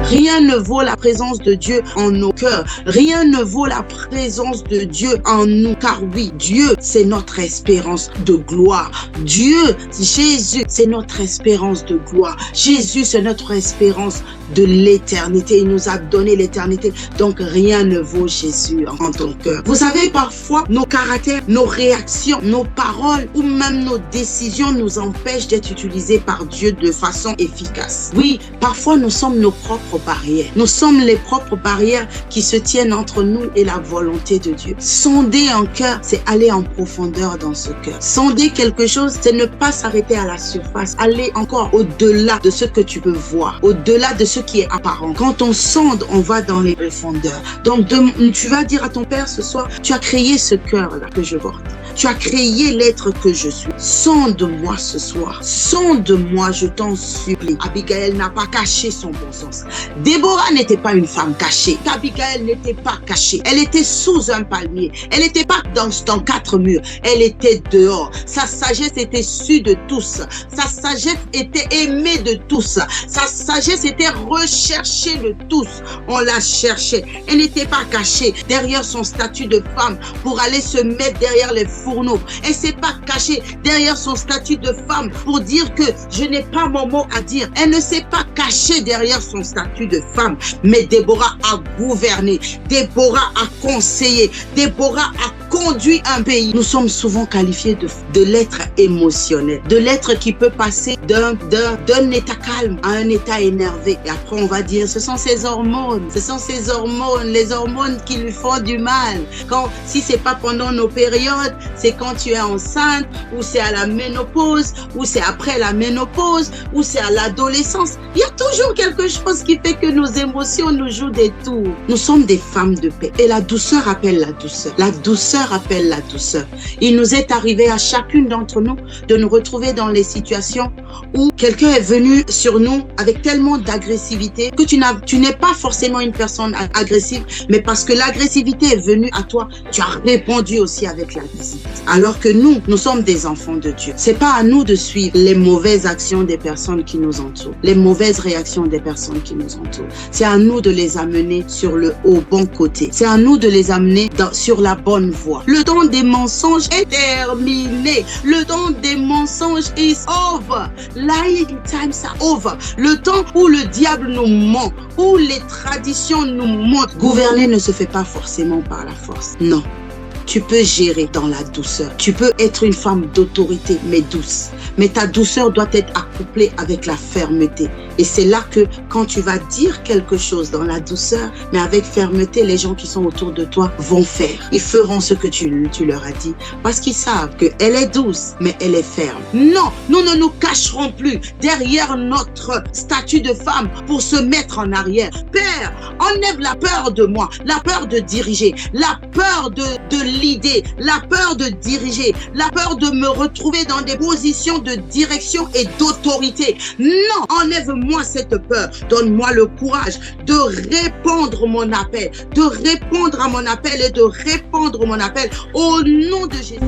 Rien ne vaut la présence de Dieu en nos cœurs. Rien ne vaut la présence de Dieu en nous. Car oui, Dieu, c'est notre espérance de gloire. Dieu, Jésus, c'est notre espérance de gloire. Jésus, c'est notre espérance de l'éternité. Il nous a donné l'éternité. Donc, rien ne vaut Jésus en ton cœur. Vous savez, parfois, nos caractères, nos réactions, nos paroles ou même nos décisions nous empêchent d'être utilisés par Dieu de façon efficace. Oui, parfois, nous sommes nos propres barrières. Nous sommes les propres barrières qui se tiennent entre nous et la volonté de Dieu. Sonder un cœur, c'est aller en profondeur dans ce cœur. Sonder quelque chose, c'est ne pas s'arrêter à la surface. Aller encore au-delà de ce que tu peux voir, au-delà de ce qui est apparent. Quand on sonde, on va dans les profondeurs. Donc, tu vas dire à ton Père ce soir, tu as créé ce cœur-là que je porte. Tu as créé l'être que je suis. Sonde-moi ce soir. Sonde-moi, je t'en supplie. Abigail n'a pas caché son bon sens. Déborah n'était pas une femme cachée. Abigail n'était pas cachée. Elle était sous un palmier. Elle n'était pas dans 4 murs. Elle était dehors. Sa sagesse était sue de tous. Sa sagesse était aimée de tous. Sa sagesse était recherchée de tous. On la cherchait. Elle n'était pas cachée derrière son statut de femme pour aller se mettre derrière les fourneaux. Elle ne s'est pas cachée derrière son statut de femme pour dire que je n'ai pas mon mot à dire. Elle ne s'est pas cachée derrière son statut de femme. Mais Déborah a gouverné. Déborah a conseillé. Déborah a conduit un pays. Nous sommes souvent qualifiés de l'être émotionnel, de l'être qui peut passer d'un état calme à un état énervé. Et après, on va dire, ce sont ces hormones, les hormones qui lui font du mal. Si c'est pas pendant nos périodes, c'est quand tu es enceinte, ou c'est à la ménopause, ou c'est après la ménopause, ou c'est à l'adolescence. Il y a toujours quelque chose qui fait que nos émotions nous jouent des tours. Nous sommes des femmes de paix. Et la douceur appelle la douceur. La douceur appelle la douceur. Il nous est arrivé à chacune d'entre nous de nous retrouver dans les situations où quelqu'un est venu sur nous avec tellement d'agressivité que tu n'es pas forcément une personne agressive, mais parce que l'agressivité est venue à toi, tu as répondu aussi avec l'agressivité. Alors que nous sommes des enfants de Dieu. C'est pas à nous de suivre les mauvaises actions des personnes qui nous entourent, les mauvaises réactions des personnes qui nous entourent. C'est à nous de les amener sur le bon côté. C'est à nous de les amener sur la bonne voie. Le temps des mensonges est terminé. Le temps des mensonges is over. Lying times are over. Le temps où le diable nous ment, où les traditions nous mentent. Gouverner ne se fait pas forcément par la force. Non. Tu peux gérer dans la douceur. Tu peux être une femme d'autorité, mais douce. Mais ta douceur doit être accouplée avec la fermeté. Et c'est là que quand tu vas dire quelque chose dans la douceur, mais avec fermeté, les gens qui sont autour de toi vont faire. Ils feront ce que tu leur as dit. Parce qu'ils savent qu'elle est douce, mais elle est ferme. Non, nous ne nous cacherons plus derrière notre statut de femme pour se mettre en arrière. Père, enlève la peur de moi, la peur de diriger, la peur de l'idée, la peur de diriger, la peur de me retrouver dans des positions de direction et d'autorité. Non, enlève-moi cette peur. Donne-moi le courage de répondre mon appel, de répondre à mon appel et de répondre mon appel au nom de Jésus.